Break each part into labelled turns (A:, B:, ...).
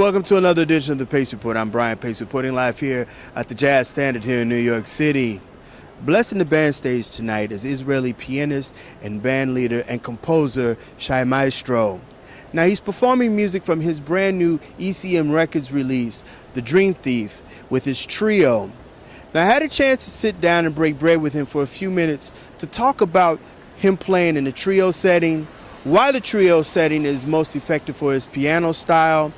A: welcome to another edition of the Pace Report. I'm Brian Pace, reporting live here at the Jazz Standard here in New York City. Blessing the band stage tonight is Israeli pianist and band leader and composer Shai Maestro. Now he's performing music from his brand new ECM Records release, The Dream Thief, with his trio. Now I had a chance to sit down and break bread with him for a few minutes to talk about him playing in the trio setting, why the trio setting is most effective for his piano style.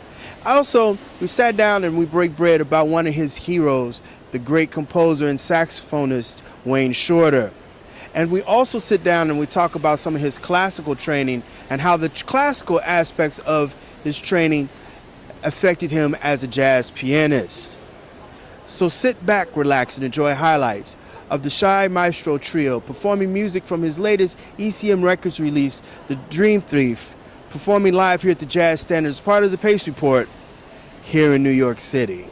A: Also, we sat down and we break bread about one of his heroes, the great composer and saxophonist Wayne Shorter. And we also sit down and we talk about some of his classical training and how the classical aspects of his training affected him as a jazz pianist. So sit back, relax, and enjoy highlights of the Shai Maestro Trio performing music from his latest ECM Records release, The Dream Thief, performing live here at the Jazz Standard as part of the Pace Report here in New York City.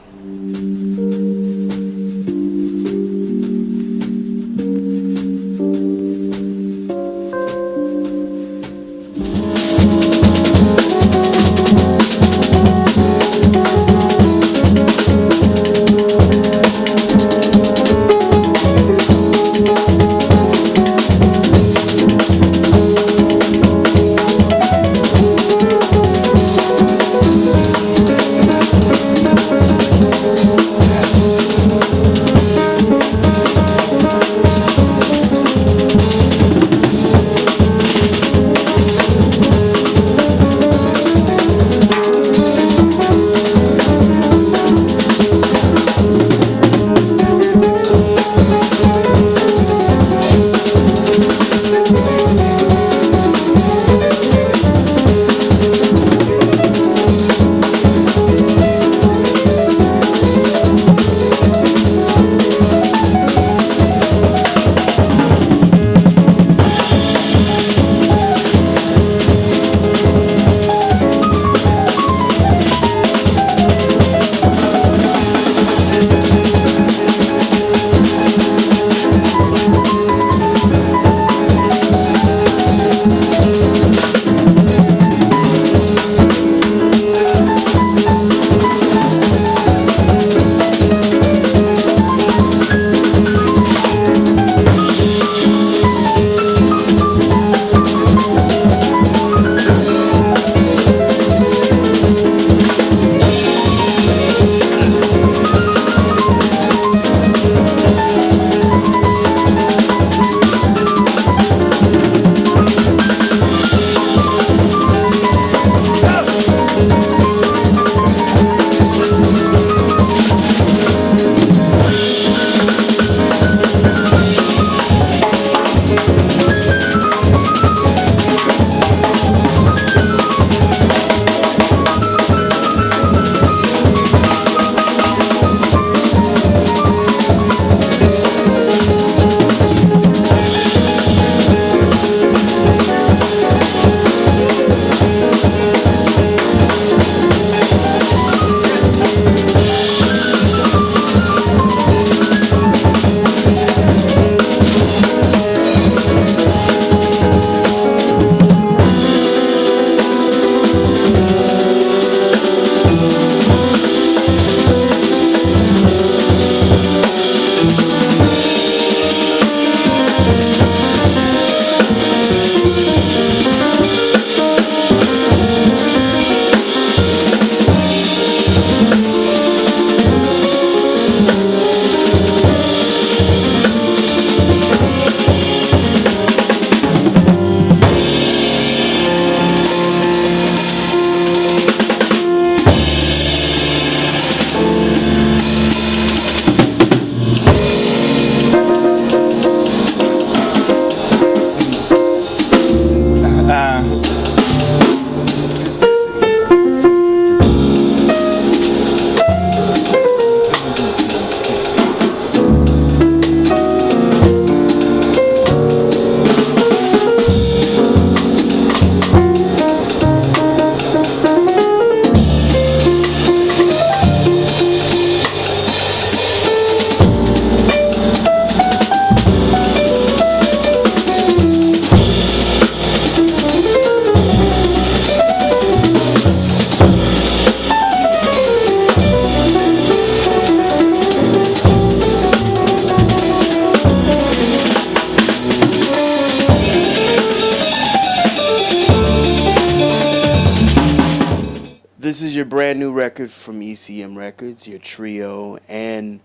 A: is your brand new record from ECM Records, your trio, and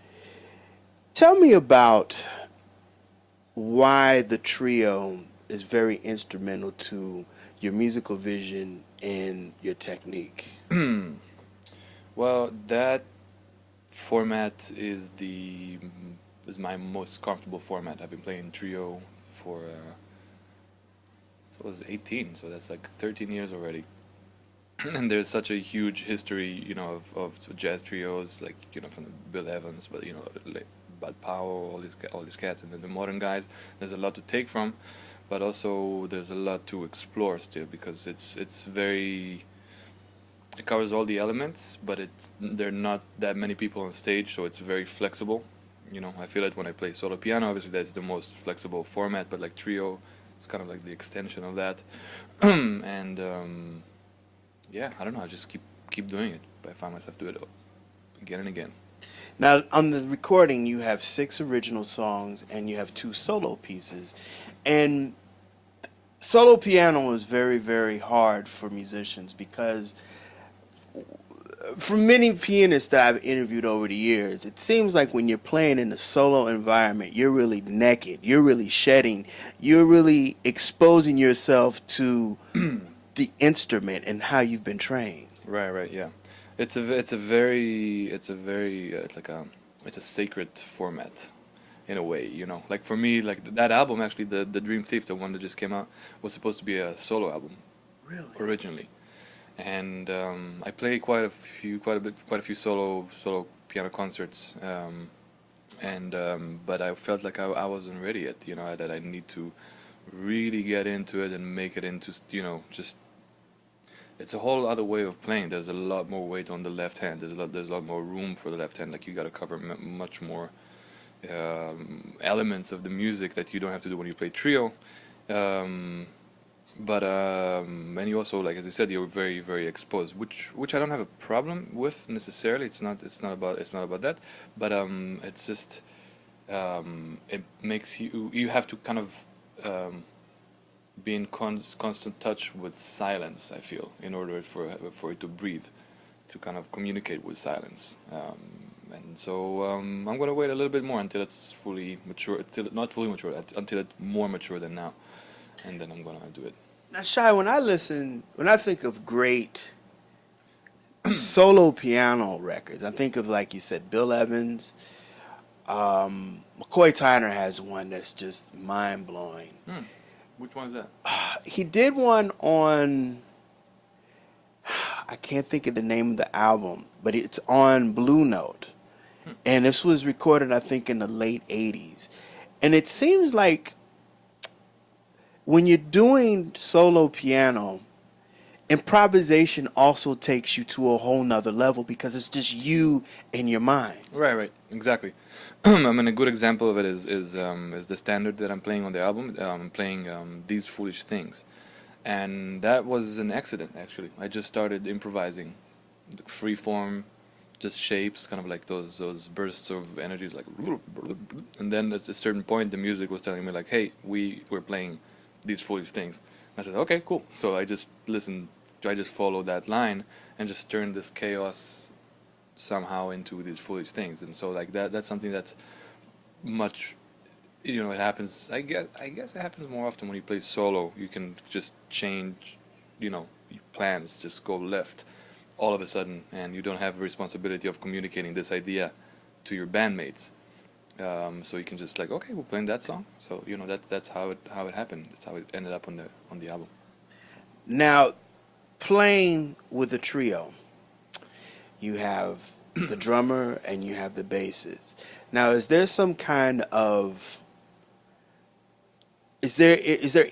A: tell me about why the trio is very instrumental to your musical vision and your technique.
B: Well, that format is my most comfortable format. I've been playing trio for so I was 18, so that's like 13 years already. And there's such a huge history, of jazz trios, like from the Bill Evans, but Bud Powell, all these cats, and then the modern guys. There's a lot to take from, but also there's a lot to explore still because it's very. It covers all the elements, but there are not that many people on stage, so it's very flexible. I feel it when I play solo piano. Obviously, that's the most flexible format, but like trio, it's kind of like the extension of that. And yeah, I don't know. I just keep doing it. I find myself do it again and again.
A: Now, on the recording, you have 6 original songs and you have 2 solo pieces. And solo piano is very, very hard for musicians because for many pianists that I've interviewed over the years, it seems like when you're playing in a solo environment, you're really naked, you're really shedding, you're really exposing yourself to the instrument and how you've been trained.
B: Right, yeah. It's a sacred format in a way. Like for me, like that album actually, the Dream Thief, the one that just came out, was supposed to be a solo album.
A: Really?
B: Originally. And I play quite a few solo piano concerts, but I felt like I wasn't ready yet. That I need to really get into it and make it into just. It's a whole other way of playing. There's a lot more weight on the left hand. There's a lot more room for the left hand. Like you got to cover much more elements of the music that you don't have to do when you play trio. But and you also, like as you said, you're very very exposed, which I don't have a problem with necessarily. It's not about that, but it's just it makes you have to kind of be in constant touch with silence. I feel in order for it to breathe, to kind of communicate with silence. And so I'm gonna wait a little bit more until it's fully mature, not fully mature, until it's more mature than now, and then I'm gonna do it.
A: Now, Shai, when I think of great solo piano records, I think of, like you said, Bill Evans. McCoy Tyner has one that's just mind blowing.
B: Which one is that?
A: He did one on, I can't think of the name of the album, but it's on Blue Note. And this was recorded, I think, in the late 80s. And it seems like when you're doing solo piano, improvisation also takes you to a whole nother level because it's just you and your mind.
B: Right, exactly. I mean, a good example of it is the standard that I'm playing on the album. I'm playing These Foolish Things, and that was an accident actually. I just started improvising, free form, just shapes, kind of like those bursts of energies, like, and then at a certain point, the music was telling me like, "Hey, we're playing These Foolish Things." I said, "Okay, cool." So I just listened. I just followed that line and just turned this chaos somehow into these foolish things. And so like that's something that's much, it happens. I guess it happens more often when you play solo. You can just change, your plans just go left all of a sudden, and you don't have a responsibility of communicating this idea to your bandmates. So you can just like, okay, we're playing that song. So that's how it happened. That's how it ended up on the album.
A: Now, playing with a trio, you have the drummer and you have the bassist. Now, is there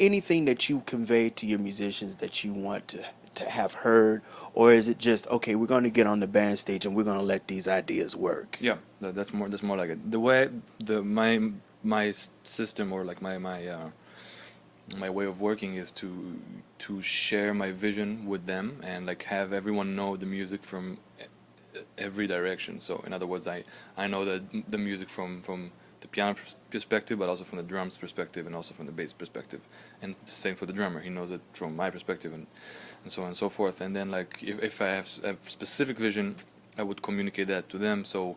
A: anything that you convey to your musicians that you want to have heard, or is it just, okay, we're going to get on the band stage and we're going to let these ideas work?
B: Yeah, that's more like it. The way my system, or like my way of working is to share my vision with them and like have everyone know the music from every direction. So in other words, I know the music from the the piano perspective, but also from the drums perspective, and also from the bass perspective. And the same for the drummer. He knows it from my perspective, and so on and so forth. And then, like, if I have specific vision, I would communicate that to them, so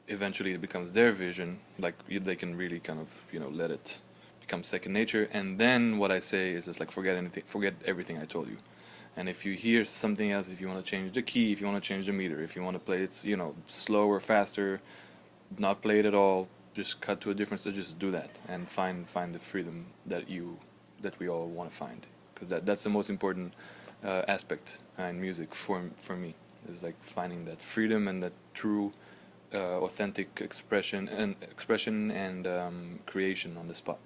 B: eventually it becomes their vision. Like, they can really kind of, let it become second nature. And then what I say is just like, forget everything I told you. And if you hear something else, if you want to change the key, if you want to change the meter, if you want to play it, slower, faster, not play it at all, just cut to a different, so just do that and find the freedom that we all want to find, because that's the most important aspect in music for me, is like finding that freedom and that true authentic expression and creation on the spot.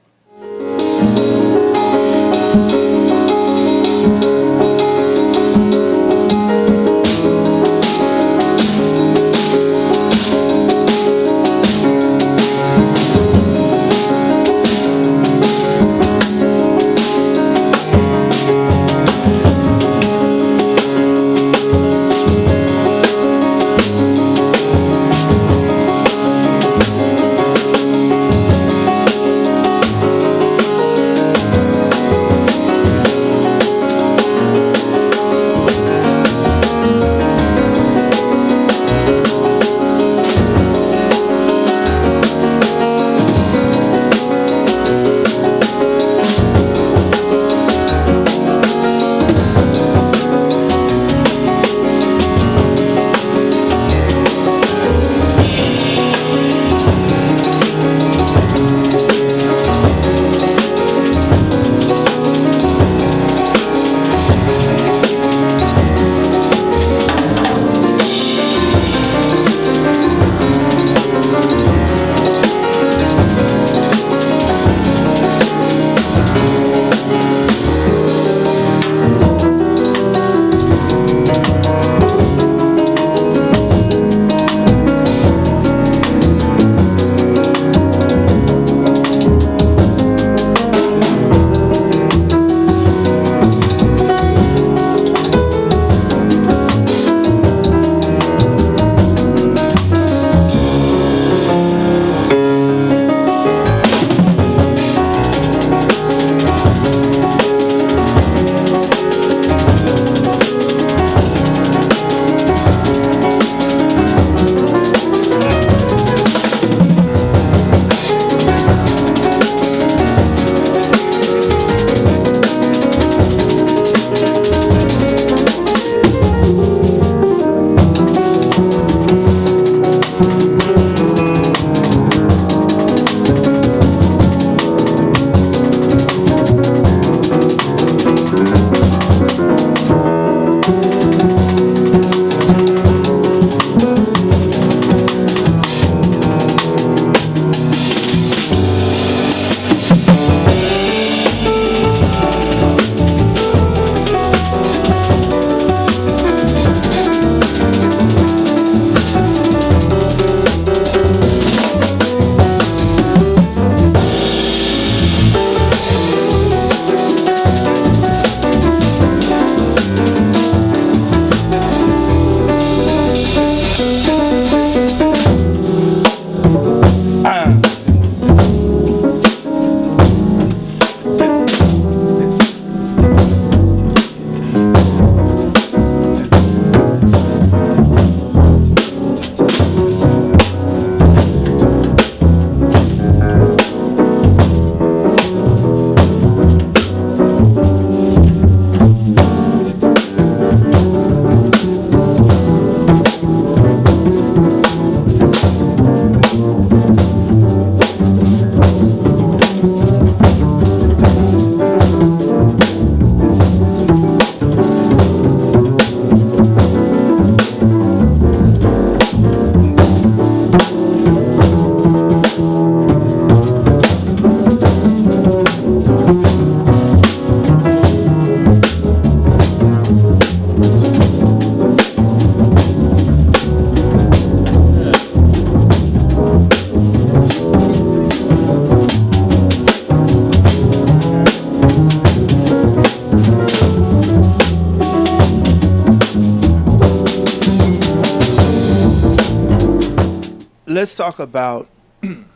A: Let's talk about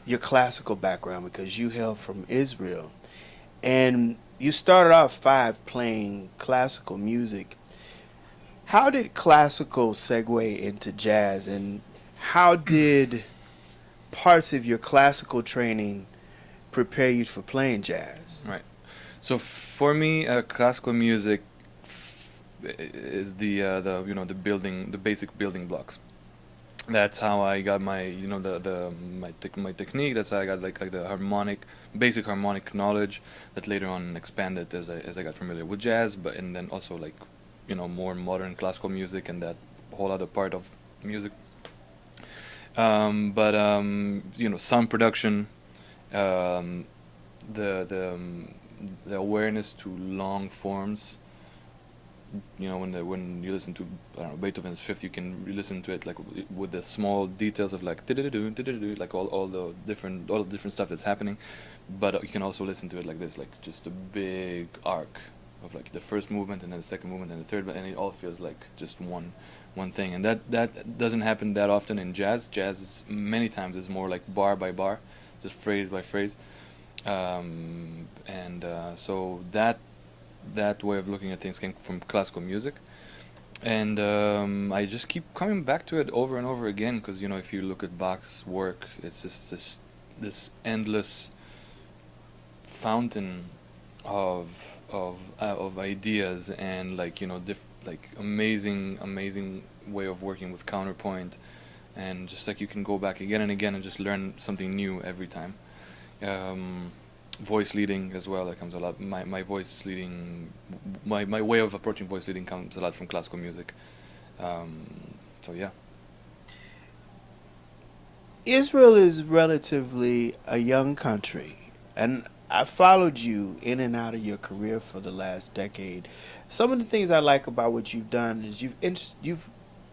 A: your classical background because you hail from Israel, and you started off five playing classical music. How did classical segue into jazz, and how did parts of your classical training prepare you for playing jazz?
B: Right. So for me, classical music is the the building, the basic building blocks. That's how I got my my technique. That's how I got like the basic harmonic knowledge that later on expanded as I got familiar with jazz, but and then also like more modern classical music and that whole other part of music. But sound production, um, the awareness to long forms. When you listen to, I don't know, Beethoven's Fifth, you can listen to it like with the small details of like like all the different stuff that's happening, but you can also listen to it like this, like just a big arc of like the first movement and then the second movement and the third, and it all feels like just one thing, and that doesn't happen that often in jazz. Jazz is many times is more like bar by bar, just phrase by phrase, and so that way of looking at things came from classical music, and I just keep coming back to it over and over again because if you look at Bach's work, it's just this endless fountain of ideas and like like amazing way of working with counterpoint, and just like you can go back again and again and just learn something new every time. Voice leading as well, that comes a lot. My voice leading, my way of approaching voice leading comes a lot from classical music. So yeah.
A: Israel is relatively a young country, and I followed you in and out of your career for the last decade. Some of the things I like about what you've done is you've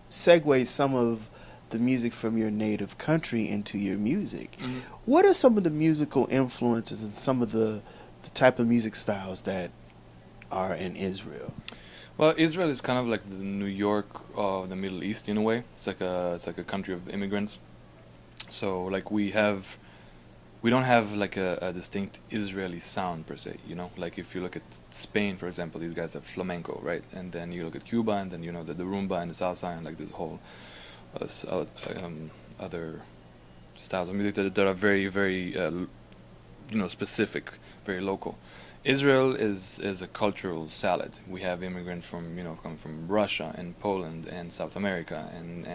A: segued some of the music from your native country into your music.
B: Mm-hmm.
A: What are some of the musical influences and some of the type of music styles that are in Israel?
B: Well, Israel is kind of like the New York of the Middle East in a way. It's like a country of immigrants. So like we don't have like a distinct Israeli sound per se, like if you look at Spain, for example, these guys have flamenco, right? And then you look at Cuba, and then the rumba and the salsa and like this whole other styles of music that are very very specific, very local. Israel is a cultural salad. We have immigrants from coming from Russia and Poland and South America and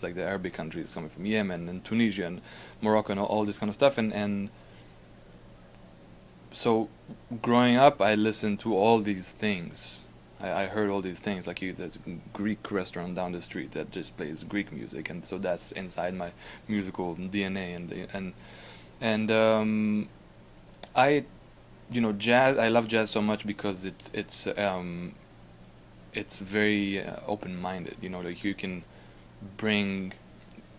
B: like the Arabic countries coming from Yemen and Tunisia and Morocco and all this kind of stuff, and so growing up I listened to all these things. I heard all these things, like there's a Greek restaurant down the street that just plays Greek music, and so that's inside my musical DNA, and I jazz. I love jazz so much because it's very open-minded. Like you can bring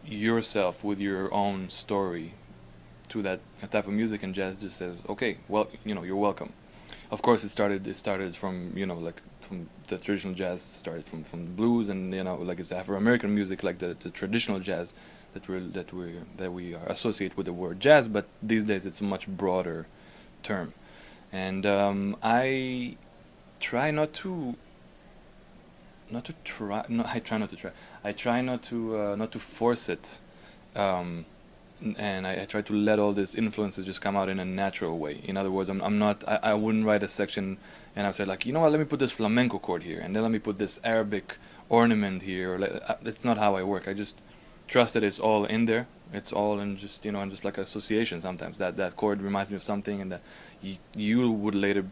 B: yourself with your own story to that type of music, and jazz just says, okay, well, you're welcome. Of course, it started from like from the traditional jazz, started from the blues, and like it's Afro-American music, like the traditional jazz that we associate with the word jazz. But these days, it's a much broader term, and I try not to try. No, I try not to try. I try not to force it. And I try to let all these influences just come out in a natural way. In other words, I'm not. I wouldn't write a section and I would say like, what, let me put this flamenco chord here, and then let me put this Arabic ornament here. Or that's not how I work. I just trust that it's all in there. It's all in just and just like association. Sometimes that chord reminds me of something, and that you would later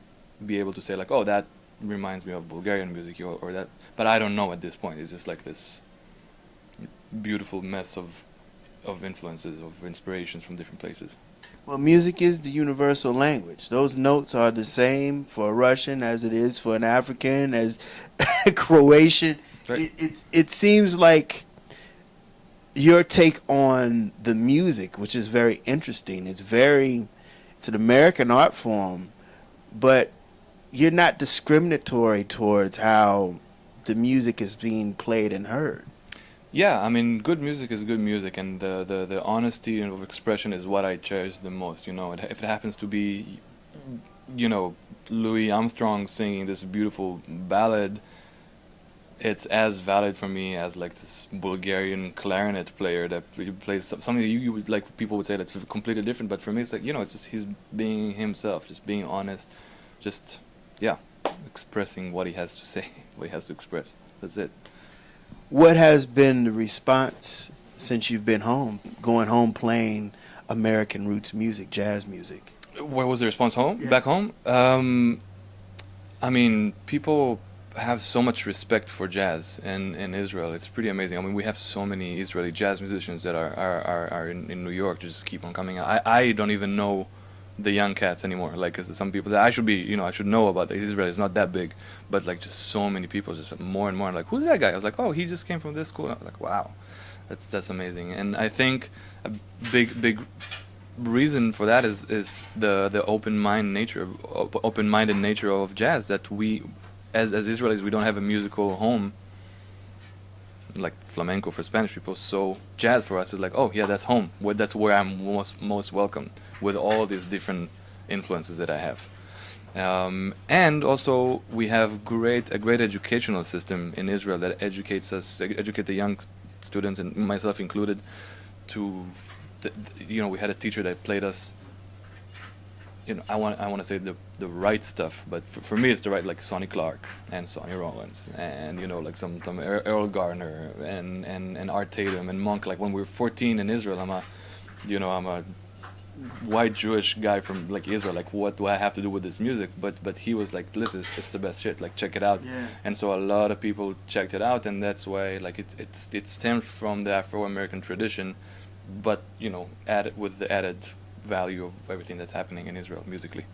B: be able to say like, oh, that reminds me of Bulgarian music or that. But I don't know at this point. It's just like this beautiful mess of influences, of inspirations from different places.
A: Well, music is the universal language. Those notes are the same for a Russian as it is for an African, as Croatian.
B: Right.
A: It seems like your take on the music, which is very interesting. It's an American art form, but you're not discriminatory towards how the music is being played and heard.
B: Yeah, I mean, good music is good music, and the honesty of expression is what I cherish the most. If it happens to be, Louis Armstrong singing this beautiful ballad, it's as valid for me as like this Bulgarian clarinet player that plays something that you would like. People would say that's completely different, but for me, it's like it's just he's being himself, just being honest, just yeah, expressing what he has to say, what he has to express. That's it.
A: What has been the response since you've been home, going home playing American roots music, jazz music?
B: What was the response home?
A: Yeah.
B: Back home? I mean, people have so much respect for jazz in Israel. It's pretty amazing. I mean, we have so many Israeli jazz musicians that are in New York, just keep on coming out. I don't even know the young cats anymore. Like, 'cause some people that I should be, I should know about. Israel is not that big, but like just so many people, just more and more. Like, who's that guy? I was like, oh, he just came from this school. I was like, wow, that's amazing. And I think a big reason for that is the open-minded nature of jazz, that we as Israelis, we don't have a musical home like flamenco for Spanish people, so jazz for us is like, oh yeah, that's home. That's where I'm most welcome, with all these different influences that I have. And also we have a great educational system in Israel that educate the young students, and myself included, to we had a teacher that played us, I want to say the right stuff, but for me it's the right, like Sonny Clark and Sonny Rollins, and like some Earl Garner and Art Tatum and Monk. Like when we were 14 in Israel, I'm a white Jewish guy from like Israel. Like, what do I have to do with this music? But he was like, listen, it's the best shit. Like, check it out.
A: Yeah.
B: And so a lot of people checked it out, and that's why like it stems from the Afro-American tradition, but added with the added value of everything that's happening in Israel musically.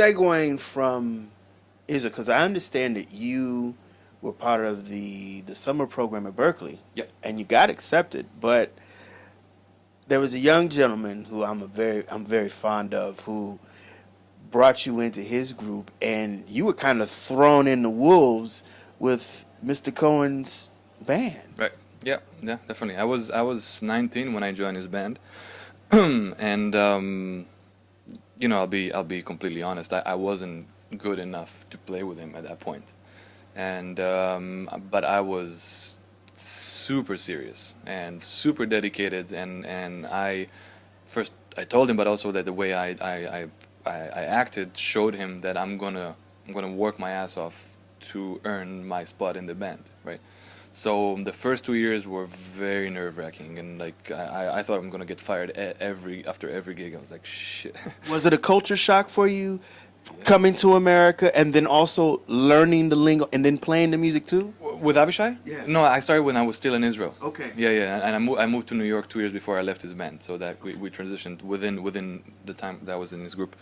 A: segueing from Israel, because I understand that you were part of the summer program at Berkeley.
B: Yep.
A: And you got accepted, but there was a young gentleman who I'm very fond of, who brought you into his group, and you were kind of thrown in the wolves with Mr. Cohen's band.
B: Right. Yeah. Yeah. Definitely. I was 19 when I joined his band, and I'll be completely honest. I wasn't good enough to play with him at that point, and but I was super serious and super dedicated, and I told him, but also that the way I acted showed him that I'm gonna work my ass off to earn my spot in the band, right? So the first 2 years were very nerve-wracking, and like I thought I'm gonna get fired after every gig. I was like, shit.
A: Was it a culture shock for you coming to America and then also learning the lingo and then playing the music too?
B: With Avishai?
A: Yeah.
B: No, I started when I was still in Israel.
A: Okay.
B: Yeah, yeah, and I moved to New York 2 years before I left his band, so that we transitioned within the time that I was in his group.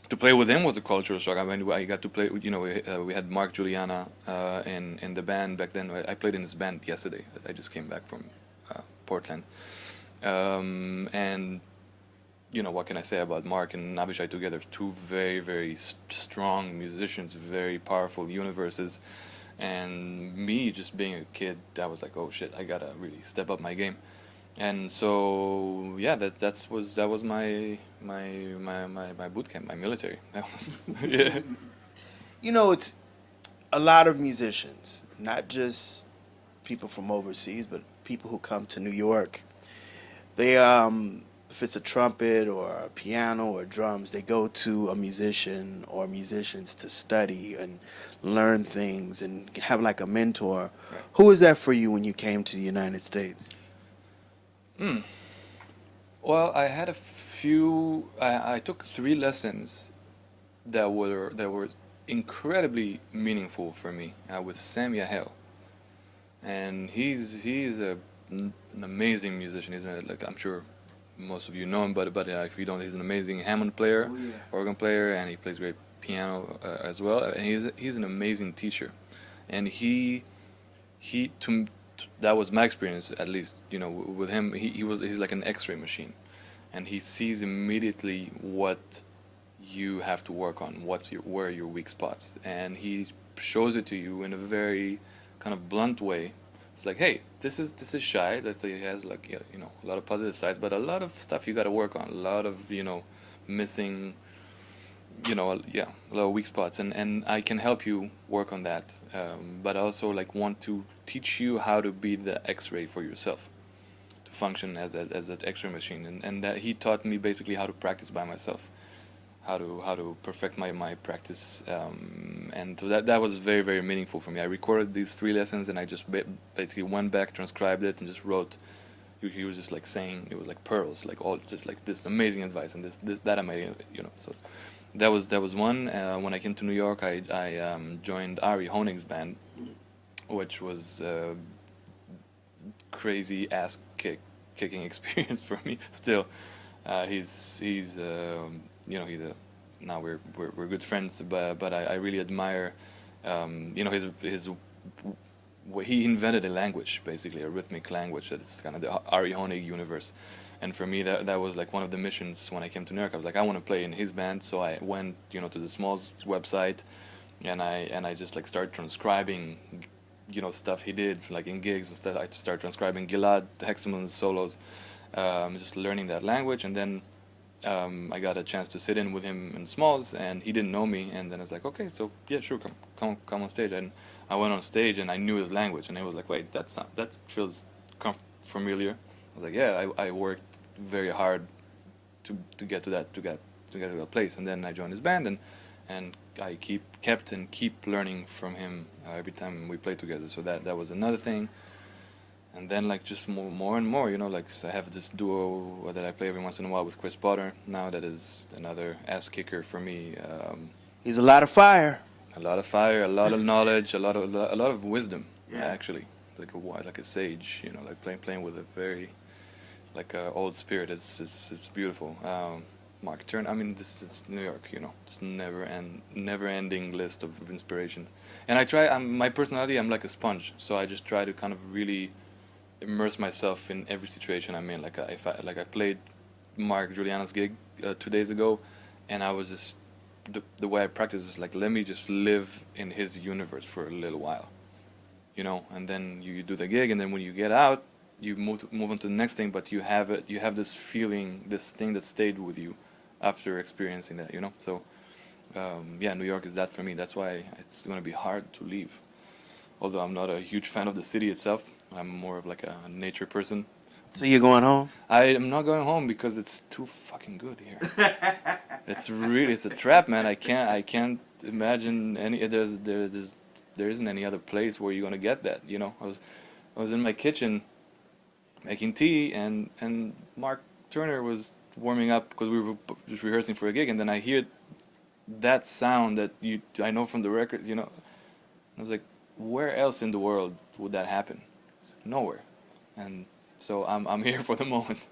B: To play with him was a cultural shock. I mean, I got to play. We had Mark Juliana in the band back then. I played in his band yesterday. I just came back from Portland, and what can I say about Mark and Abishai together? Two very, very strong musicians, very powerful universes. And me just being a kid, I was like, oh shit, I gotta really step up my game. And so yeah, that was my boot camp, my military. That was yeah.
A: It's a lot of musicians, not just people from overseas, but people who come to New York. They if it's a trumpet or a piano or drums, they go to a musician or musicians to study and learn things and have like a mentor.
B: Right.
A: Who was that for you when you came to the United States?
B: Well, I had a few. I took 3 lessons that were incredibly meaningful for me with Sam Yahel, and he's an amazing musician. Like I'm sure most of you know him, but if you don't, he's an amazing Hammond player,
A: Oh, yeah.
B: organ player, and he plays great piano as well. And he's an amazing teacher, and he to that was my experience, at least with him. He's like an X-ray machine, and he sees immediately what you have to work on, where are your weak spots, and he shows it to you in a very kind of blunt way. It's like, hey, this is Shai. He has like a lot of positive sides, but a lot of stuff you got to work on. A lot of missing, a lot of weak spots, and I can help you work on that. But I also like want to teach you how to be the X-ray for yourself, to function as that X-ray machine, and that he taught me basically how to practice by myself, how to perfect my practice, and so that was very, very meaningful for me. I recorded these 3 lessons, and I just basically went back, transcribed it, and just wrote. He was just like saying, it was like pearls, like all just like this amazing advice and this that amazing, So that was one. When I came to New York, I joined Ari Honig's band, which was crazy ass kicking experience for me. Still, he's now we're good friends, but I really admire his he invented a language, basically a rhythmic language that's kind of the Ari Honig universe. And for me, that was like one of the missions when I came to New York. I was like, I want to play in his band, so I went to the Smalls website, and I just like started transcribing stuff he did like in gigs and stuff. I started transcribing Gilad Hexamon's solos, just learning that language. And then I got a chance to sit in with him in Smalls, and he didn't know me. And then I was like, okay, so yeah, sure, come on stage. And I went on stage, and I knew his language, and he was like, wait, that feels familiar. I was like, yeah, I worked very hard to get to that place. And then I joined his band, and I keep learning from him every time we play together. So that was another thing. And then like just more and more, like I have this duo that I play every once in a while with Chris Potter. Now that is another ass kicker for me.
A: He's a lot of fire.
B: A lot of fire, a lot of knowledge, a lot of wisdom.
A: Yeah.
B: Actually, like a sage. Like playing with a very like old spirit. It's beautiful. Mark Turner. I mean, this is New York, you know. It's never-ending list of inspiration. And I try. My personality, I'm like a sponge, so I just try to kind of really immerse myself in every situation I'm in. Like I played Mark Juliana's gig 2 days ago, and I was just the way I practice is like, let me just live in his universe for a little while, you know. And then you do the gig, and then when you get out, you move on to the next thing. But you have this feeling, this thing that stayed with you after experiencing that, you know. So yeah, New York is that for me. That's why it's going to be hard to leave. Although I'm not a huge fan of the city itself, I'm more of like a nature person.
A: So you're going home?
B: I am not going home because it's too fucking good here. It's a trap, man. I can't imagine any. There isn't any other place where you're gonna get that. You know, I was in my kitchen making tea, and Mark Turner was warming up because we were just rehearsing for a gig, and then I hear that sound that I know from the record. You know, I was like, where else in the world would that happen? It's nowhere, and so I'm here for the moment.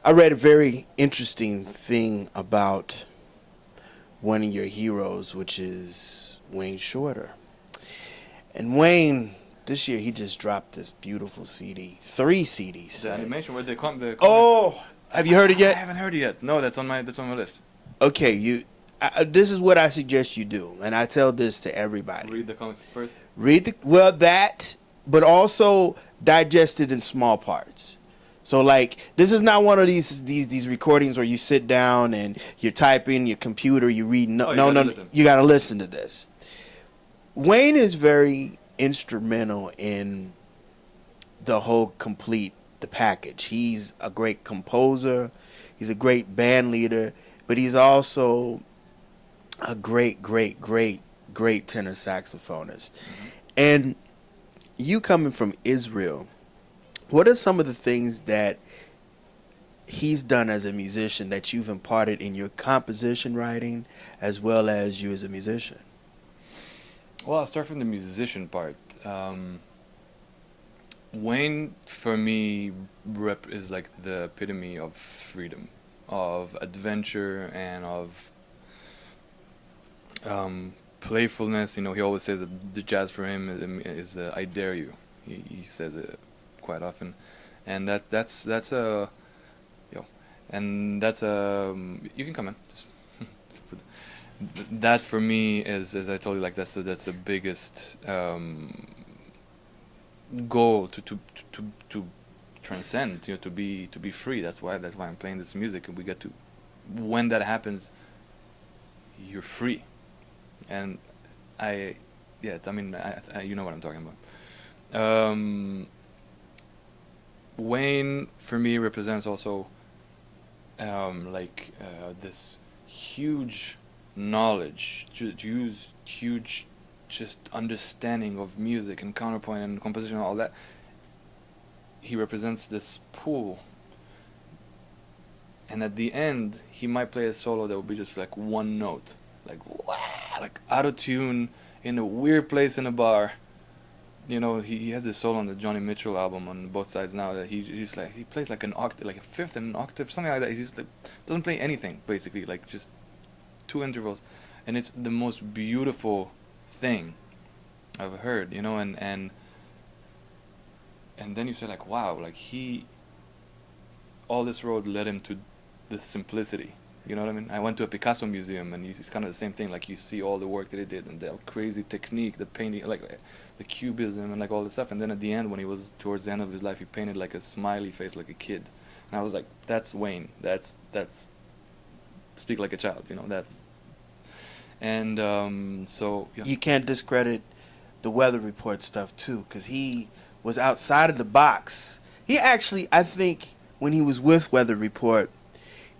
A: I read a very interesting thing about one of your heroes, which is Wayne Shorter. And Wayne, this year, he just dropped this beautiful CD. 3 CDs.
B: The animation where they come.
A: Oh, have you heard it
B: I
A: yet?
B: haven't heard it yet. No, that's on my list.
A: Okay, this is what I suggest you do, and I tell this to everybody.
B: Read the comics first.
A: That, but also digest it in small parts. So like, this is not one of these recordings where you sit down and you're typing your computer, you read. No, you gotta listen to this. Wayne is very instrumental in the whole the package. He's a great composer. He's a great band leader, but he's also a great tenor saxophonist.
B: Mm-hmm.
A: And you coming from Israel, what are some of the things that he's done as a musician that you've imparted in your composition writing as well as you as a musician?
B: Well, I'll start from the musician part. Wayne, for me, is like the epitome of freedom, of adventure, and of playfulness. You know, he always says that the jazz for him is I dare you. He says it quite often, and that's a, and that's a, you can come in. Just that for me is, as I told you, like that's the biggest goal to transcend, to be free. That's why I'm playing this music, and we get to, when that happens, you're free. And I you know what I'm talking about. Wayne for me represents also this huge knowledge, huge just understanding of music and counterpoint and composition and all that. He represents this pool, and at the end he might play a solo that will be just like one note, like wow, like out of tune in a weird place in a bar. You know, he has this solo on the Johnny Mitchell album on both sides now that he's like, he plays like an octave, like a fifth and an octave, something like that. He's just like, doesn't play anything basically, like just 2 intervals, and it's the most beautiful thing I've heard, and then you say like, wow, like all this road led him to this simplicity. You know what I mean? I went to a Picasso museum, and it's kind of the same thing. Like, you see all the work that he did, and the crazy technique, the painting, like the cubism, and like all this stuff. And then at the end, when he was towards the end of his life, he painted like a smiley face, like a kid. And I was like, that's Wayne. That's speak like a child. That's. And so yeah.
A: You can't discredit the Weather Report stuff too, because he was outside of the box. He actually, I think, when he was with Weather Report,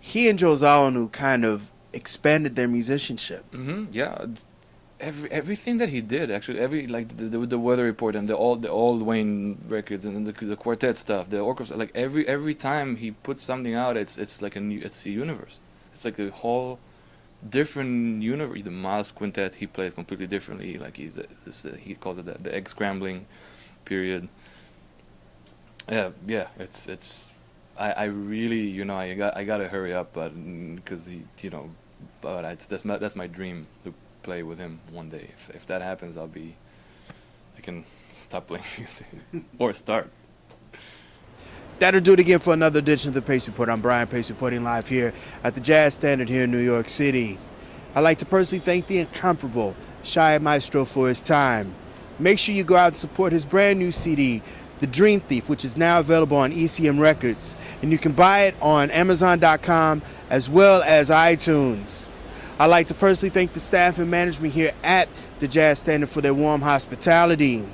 A: he and Joe Zawanu kind of expanded their musicianship.
B: Mm-hmm. Yeah, everything that he did, actually, the Weather Report and the old Wayne records and the quartet stuff, the orchestra, like every time he puts something out, it's like it's a universe. It's like a whole different universe. The Miles Quintet, he plays completely differently. Like he calls it the egg scrambling period. Yeah, it's. I really, I gotta hurry up, but because that's my dream to play with him one day. If that happens, I can stop playing music or start.
A: That'll do it again for another edition of the Pace Report. I'm Brian Pace, reporting live here at the Jazz Standard here in New York City. I'd like to personally thank the incomparable Shai Maestro for his time. Make sure you go out and support his brand new CD, The Dream Thief, which is now available on ECM Records, and you can buy it on Amazon.com as well as iTunes. I'd like to personally thank the staff and management here at the Jazz Standard for their warm hospitality.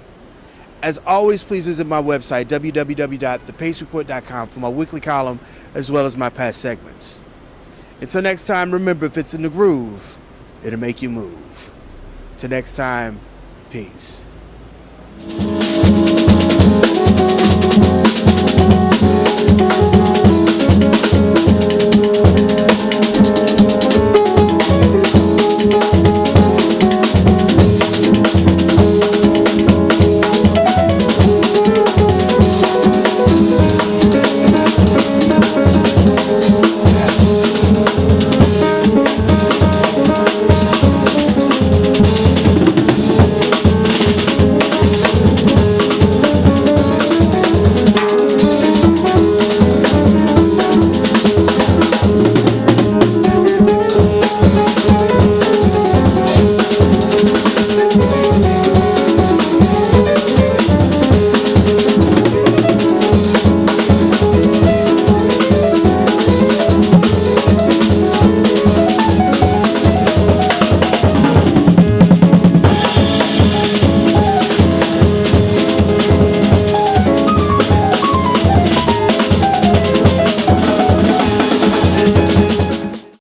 A: As always, please visit my website, www.thepacereport.com, for my weekly column as well as my past segments. Until next time, remember, if it's in the groove, it'll make you move. Till next time, peace.